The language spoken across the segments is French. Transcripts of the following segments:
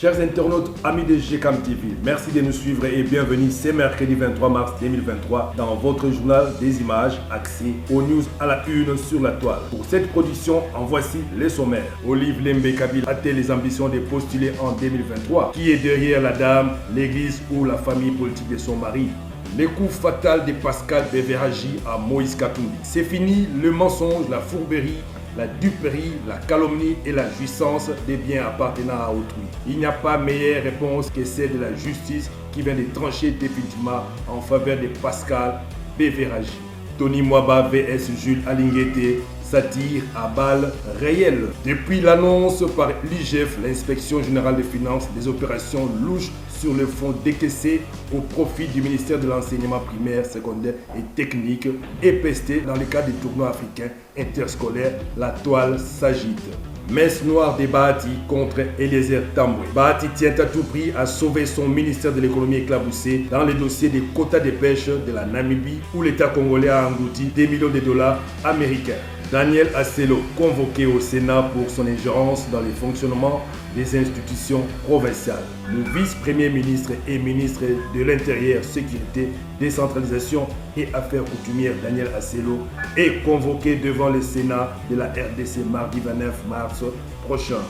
Chers internautes, amis de GCAM TV, merci de nous suivre et bienvenue. C'est mercredi 23 mars 2023 dans votre journal des images axé aux news à la une sur la toile. Pour cette production, en voici les sommaires. Olive Lembe Kabila a-t-elle les ambitions de postuler en 2023? Qui est derrière la dame, l'église ou la famille politique de son mari? Les coups fatals de Pascal Béveragi à Moïse Katumbi. C'est fini le mensonge, la fourberie, la duperie, la calomnie et la jouissance des biens appartenant à autrui. Il n'y a pas meilleure réponse que celle de la justice qui vient de trancher définitivement en faveur de Pascal Béveragi. Tony Mwaba vs Jules Alinguete, satire à balles réelles. Depuis l'annonce par l'IGF, l'inspection générale des finances, des opérations louches sur le fonds décaissés au profit du ministère de l'enseignement primaire, secondaire et technique et pesté dans le cadre des tournois africains interscolaires, la toile s'agite. Messe noire de Bahati contre Eliezer Tambwe. Bahati tient à tout prix à sauver son ministère de l'économie éclaboussé dans le dossier des quotas de pêche de la Namibie où l'État congolais a englouti des millions de dollars américains. Daniel Asselo, convoqué au Sénat pour son ingérence dans le fonctionnement des institutions provinciales. Le vice-premier ministre et ministre de l'Intérieur, Sécurité, Décentralisation et Affaires coutumières Daniel Asselo est convoqué devant le Sénat de la RDC mardi 29 mars prochain.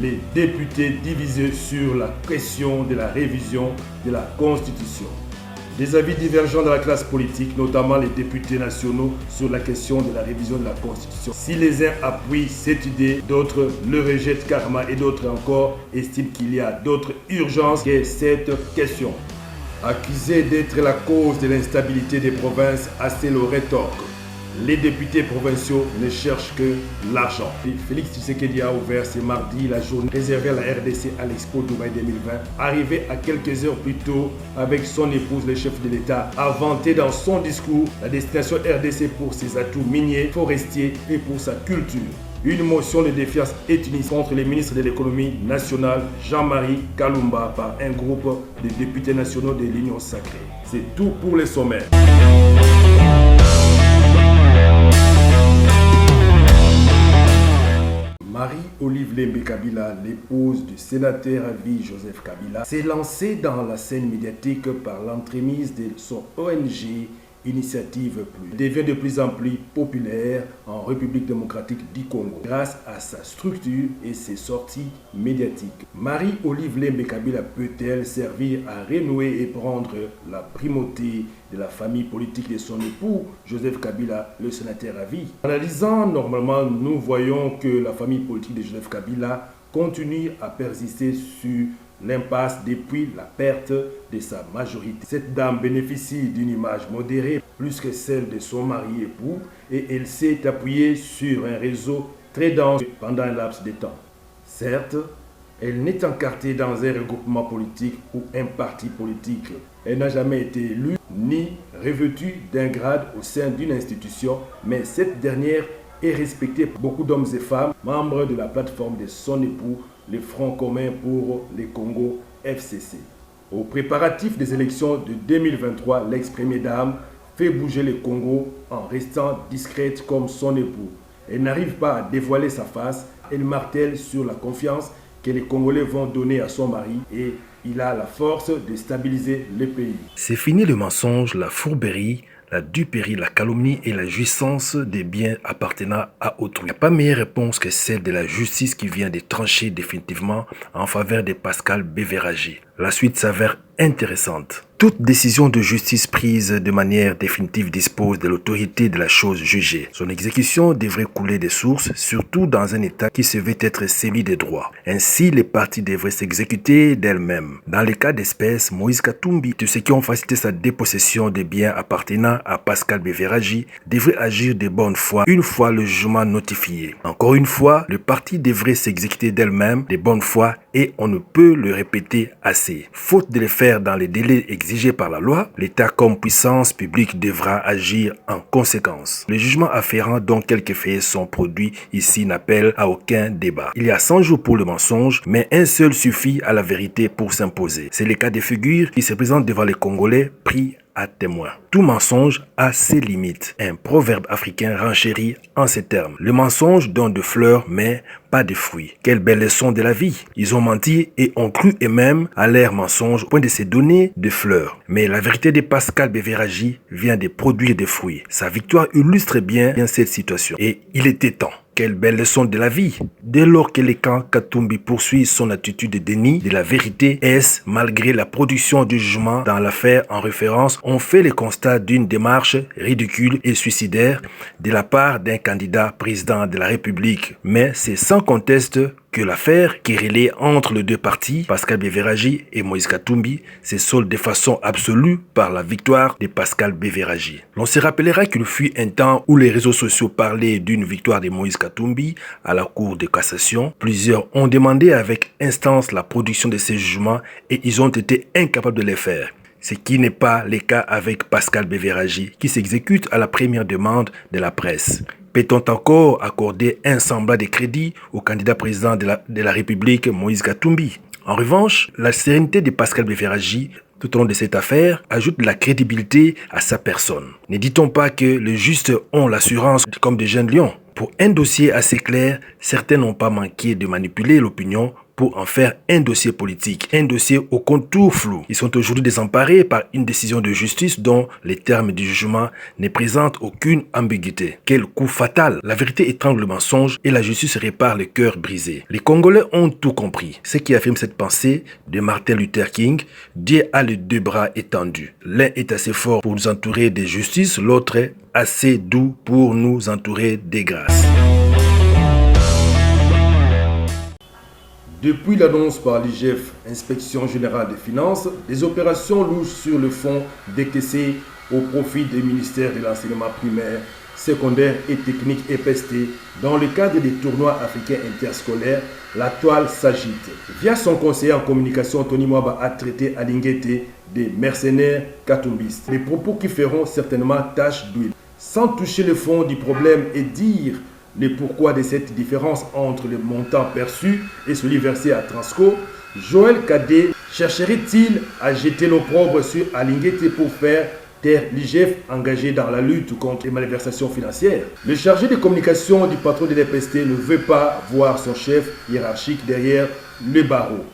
Les députés divisés sur la question de la révision de la Constitution. Des avis divergents dans la classe politique, notamment les députés nationaux, sur la question de la révision de la Constitution. Si les uns appuient cette idée, d'autres le rejettent carrément et d'autres encore estiment qu'il y a d'autres urgences que cette question. Accusé d'être la cause de l'instabilité des provinces, Asselo rétorque. Les députés provinciaux ne cherchent que l'argent. Félix Tshisekedi a ouvert ce mardi la journée réservée à la RDC à l'Expo Dubaï 2020. Arrivé à quelques heures plus tôt avec son épouse, le chef de l'État, a vanté dans son discours la destination RDC pour ses atouts miniers, forestiers et pour sa culture. Une motion de défiance est unie contre les ministres de l'économie nationale Jean-Marie Kalumba par un groupe de députés nationaux de l'Union sacrée. C'est tout pour les sommaires. Marie-Olive Lembe Kabila, l'épouse du sénateur à vie Joseph Kabila, s'est lancée dans la scène médiatique par l'entremise de son ONG Initiative Plus. Elle devient de plus en plus populaire en République démocratique du Congo grâce à sa structure et ses sorties médiatiques. Marie-Olive Lembe Kabila peut-elle servir à renouer et prendre la primauté de la famille politique de son époux, Joseph Kabila, le sénateur à vie? En analysant, normalement, nous voyons que la famille politique de Joseph Kabila continue à persister sur l'impasse depuis la perte de sa majorité. Cette dame bénéficie d'une image modérée plus que celle de son mari époux et elle s'est appuyée sur un réseau très dense pendant un laps de temps. Certes, elle n'est encartée dans un regroupement politique ou un parti politique. Elle n'a jamais été élue ni revêtue d'un grade au sein d'une institution, mais cette dernière est respectée par beaucoup d'hommes et femmes, membres de la plateforme de son époux, le Front commun pour le Congo FCC. Aux préparatifs des élections de 2023, l'ex-première dame fait bouger le Congo en restant discrète comme son époux. Elle n'arrive pas à dévoiler sa face, elle martèle sur la confiance que les Congolais vont donner à son mari et il a la force de stabiliser le pays. C'est fini le mensonge, la fourberie, la duperie, la calomnie et la jouissance des biens appartenant à autrui. Il n'y a pas meilleure réponse que celle de la justice qui vient de trancher définitivement en faveur de Pascal Béveragi. La suite s'avère intéressante. Toute décision de justice prise de manière définitive dispose de l'autorité de la chose jugée. Son exécution devrait couler des sources, surtout dans un État qui se veut être celui des droits. Ainsi, les parties devraient s'exécuter d'elles-mêmes. Dans le cas d'espèce, Moïse Katumbi, de ceux qui ont facilité sa dépossession des biens appartenant à Pascal Béveragi, devrait agir de bonne foi une fois le jugement notifié. Encore une fois, le parti devrait s'exécuter d'elle-même de bonne foi et on ne peut le répéter assez. Faute de le faire dans les délais exigés par la loi, l'État comme puissance publique devra agir en conséquence. Le jugement afférent dont quelques faits sont produits ici n'appelle à aucun débat. Il y a 100 jours pour le mensonge, mais un seul suffit à la vérité pour s'imposer. C'est le cas de figure qui se présente devant les Congolais pris à témoin. Tout mensonge a ses limites. Un proverbe africain renchérit en ces termes. Le mensonge donne de fleurs, mais pas de fruits. Quelle belle leçon de la vie. Ils ont menti et ont cru eux-mêmes à leur mensonge au point de se donner des fleurs. Mais la vérité de Pascal Bévéragi vient de produire des fruits. Sa victoire illustre bien cette situation. Et il était temps. Quelle belle leçon de la vie. Dès lors que le camp Katumbi poursuit son attitude de déni de la vérité, est-ce malgré la production du jugement dans l'affaire en référence, on fait le constat d'une démarche ridicule et suicidaire de la part d'un candidat président de la République. Mais c'est sans conteste que l'affaire querellée entre les deux partis, Pascal Bévéragi et Moïse Katumbi, se solde de façon absolue par la victoire de Pascal Bévéragi. L'on se rappellera qu'il fut un temps où les réseaux sociaux parlaient d'une victoire de Moïse Katumbi à la Cour de cassation. Plusieurs ont demandé avec instance la production de ces jugements et ils ont été incapables de les faire. Ce qui n'est pas le cas avec Pascal Bévéragi qui s'exécute à la première demande de la presse. Peut-on encore accorder un semblant de crédit au candidat président de la République, Moïse Katumbi? En revanche, la sérénité de Pascal Bévéragi tout au long de cette affaire ajoute de la crédibilité à sa personne. Ne dit-on pas que les justes ont l'assurance comme des jeunes lions? Pour un dossier assez clair, certains n'ont pas manqué de manipuler l'opinion pour en faire un dossier politique, un dossier au contour flou. Ils sont aujourd'hui désemparés par une décision de justice dont les termes du jugement ne présentent aucune ambiguïté. Quel coup fatal! La vérité étrangle le mensonge et la justice répare le cœur brisé. Les Congolais ont tout compris. Ce qui affirme cette pensée de Martin Luther King, Dieu a les deux bras étendus. L'un est assez fort pour nous entourer de justice, l'autre est assez doux pour nous entourer des grâces. Depuis l'annonce par l'IGF, Inspection Générale des Finances, des opérations louches sur le fonds décaissées au profit des ministères de l'enseignement primaire, secondaire et technique EPST dans le cadre des tournois africains interscolaires, la toile s'agite. Via son conseiller en communication, Tony Mwaba a traité Alinguete des mercenaires katumbistes. Des propos qui feront certainement tache d'huile. Sans toucher le fond du problème et dire le pourquoi de cette différence entre le montant perçu et celui versé à Transco, Joël Kadé chercherait-il à jeter l'opprobre sur Alinguete pour faire taire l'IGF engagé dans la lutte contre les malversations financières? Le chargé de communication du patron de l'EPST ne veut pas voir son chef hiérarchique derrière le barreau.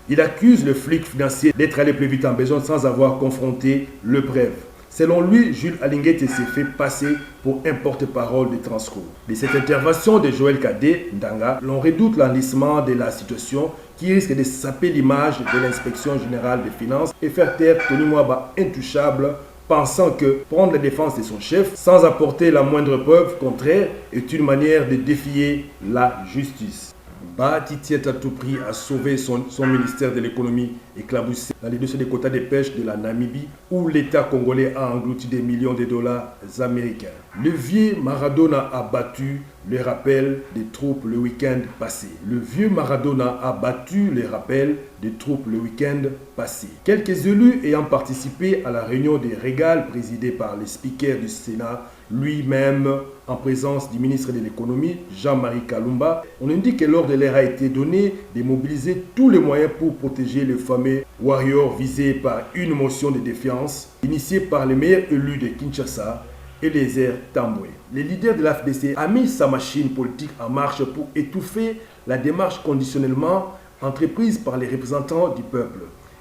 Il accuse le flic financier d'être allé plus vite en besoin sans avoir confronté le preuve. Selon lui, Jules Alinguete s'est fait passer pour un porte-parole de Transco. De cette intervention de Joël Kadé Ndanga, l'on redoute l'enlissement de la situation qui risque de saper l'image de l'inspection générale des finances et faire taire Tony Mwaba intouchable, pensant que prendre la défense de son chef sans apporter la moindre preuve contraire est une manière de défier la justice. Bahati tient à tout prix à sauver son ministère de l'économie éclaboussé dans les dossiers des quotas de pêche de la Namibie où l'État congolais a englouti des millions de dollars américains. Le vieux Maradona a battu le rappel des troupes le week-end passé. Le vieux Maradona a battu le rappel des troupes le week-end passé. Quelques élus ayant participé à la réunion des régales présidée par le speaker du Sénat, lui-même en présence du ministre de l'économie, Jean-Marie Kalumba, on indique que l'ordre de l'air a été donné de mobiliser tous les moyens pour protéger le fameux warrior visé par une motion de défiance initiée par les meilleurs élus de Kinshasa, Eliezer Tambwe. Le leader de l'AFDC a mis sa machine politique en marche pour étouffer la démarche conditionnellement entreprise par les représentants du peuple.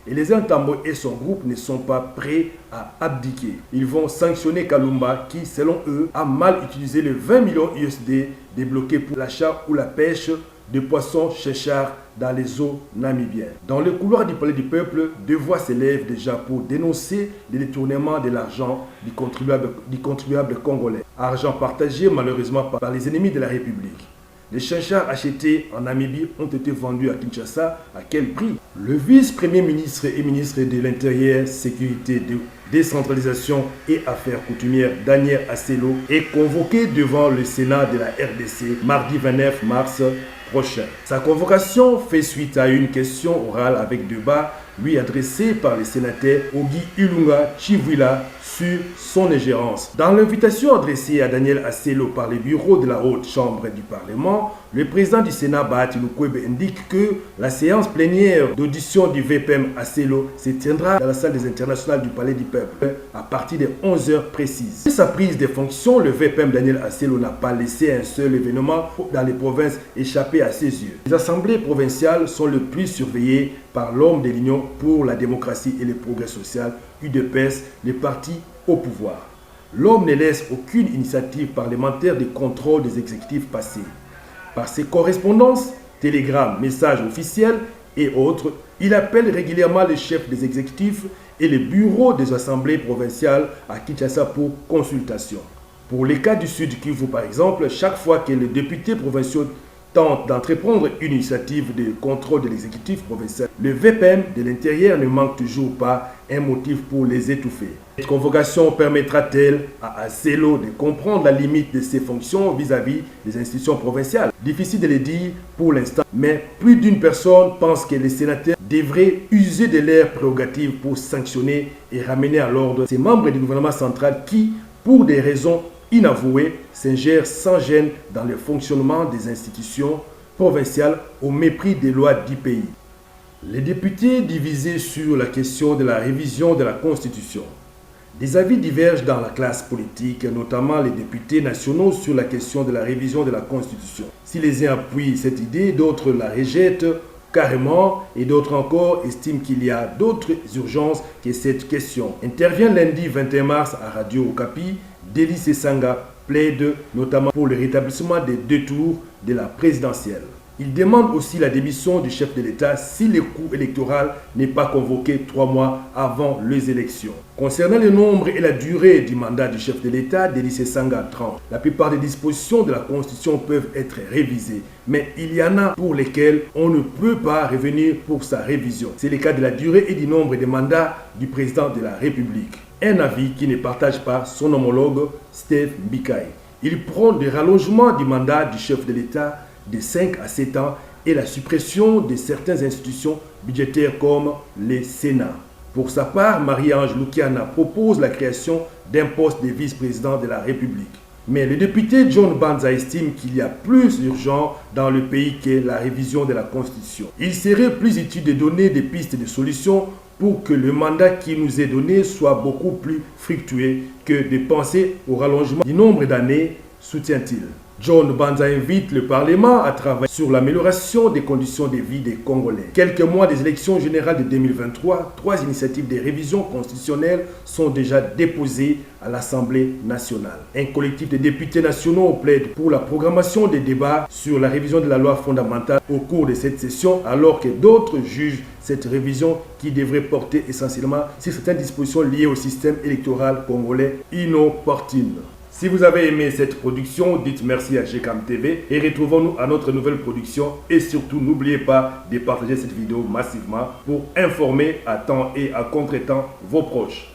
Eliezer Tambwe et son groupe ne sont pas prêts à abdiquer. Ils vont sanctionner Kalumba qui, selon eux, a mal utilisé les 20 millions USD débloqués pour l'achat ou la pêche de poissons chéchards dans les eaux namibiennes. Dans le couloir du palais du peuple, deux voix s'élèvent déjà pour dénoncer le détournement de l'argent du contribuable congolais. Argent partagé malheureusement par les ennemis de la République. Les chéchards achetés en Namibie ont été vendus à Kinshasa à quel prix? Le vice-premier ministre et ministre de l'Intérieur, Sécurité, Décentralisation et Affaires coutumières, Daniel Asselo, est convoqué devant le Sénat de la RDC mardi 29 mars prochain. Sa convocation fait suite à une question orale avec débat lui adressée par le sénateur Ogi Ilunga Chivwila sur son ingérence. Dans l'invitation adressée à Daniel Aselo par les bureaux de la Haute Chambre du Parlement, le président du Sénat, Bahati Lukwebe, indique que la séance plénière d'audition du VPM Aselo se tiendra dans la salle des internationales du Palais du Peuple à partir de 11h précises. Dès sa prise de fonction, le VPM Daniel Aselo n'a pas laissé un seul événement dans les provinces échapper à ses yeux. Les assemblées provinciales sont le plus surveillées par l'homme de l'Union pour la démocratie et le progrès social, UDPS, le parti au pouvoir. L'homme ne laisse aucune initiative parlementaire de contrôle des exécutifs passés. Par ses correspondances, télégrammes, messages officiels et autres, il appelle régulièrement les chefs des exécutifs et les bureaux des assemblées provinciales à Kinshasa pour consultation. Pour les cas du Sud Kivu par exemple, chaque fois que les députés provinciaux tentent d'entreprendre une initiative de contrôle de l'exécutif provincial, le VPM de l'Intérieur ne manque toujours pas un motif pour les étouffer. Cette convocation permettra-t-elle à Aselo de comprendre la limite de ses fonctions vis-à-vis des institutions provinciales? Difficile de le dire pour l'instant, mais plus d'une personne pense que les sénateurs devraient user de leurs prérogatives pour sanctionner et ramener à l'ordre ces membres du gouvernement central qui, pour des raisons inavouées, s'ingèrent sans gêne dans le fonctionnement des institutions provinciales au mépris des lois du pays. Les députés divisés sur la question de la révision de la Constitution. Des avis divergent dans la classe politique, notamment les députés nationaux sur la question de la révision de la Constitution. Si les uns appuient cette idée, d'autres la rejettent carrément et d'autres encore estiment qu'il y a d'autres urgences que cette question. Intervient lundi 21 mars à Radio Okapi, Deli Sesanga plaide notamment pour le rétablissement des 2 tours de la présidentielle. Il demande aussi la démission du chef de l'État si le coup électoral n'est pas convoqué 3 mois avant les élections. Concernant le nombre et la durée du mandat du chef de l'État, Deli Sesanga 30, la plupart des dispositions de la Constitution peuvent être révisées, mais il y en a pour lesquelles on ne peut pas revenir pour sa révision. C'est le cas de la durée et du nombre de mandats du président de la République. Un avis qui ne partage pas son homologue Steve Mbikaï. Il prône le rallongement du mandat du chef de l'État de 5 à 7 ans et la suppression de certaines institutions budgétaires comme le Sénat. Pour sa part, Marie-Ange Lukiana propose la création d'un poste de vice-président de la République. Mais le député John Banza estime qu'il y a plus urgent dans le pays que la révision de la Constitution. Il serait plus utile de donner des pistes de solutions pour que le mandat qui nous est donné soit beaucoup plus fructueux que de penser au rallongement du nombre d'années, soutient-il. John Banza invite le Parlement à travailler sur l'amélioration des conditions de vie des Congolais. Quelques mois des élections générales de 2023, 3 initiatives de révision constitutionnelle sont déjà déposées à l'Assemblée nationale. Un collectif de députés nationaux plaide pour la programmation des débats sur la révision de la loi fondamentale au cours de cette session, alors que d'autres jugent cette révision qui devrait porter essentiellement sur certaines dispositions liées au système électoral congolais inopportunes. Si vous avez aimé cette production, dites merci à GCAM TV et retrouvons-nous à notre nouvelle production. Et surtout, n'oubliez pas de partager cette vidéo massivement pour informer à temps et à contre-temps vos proches.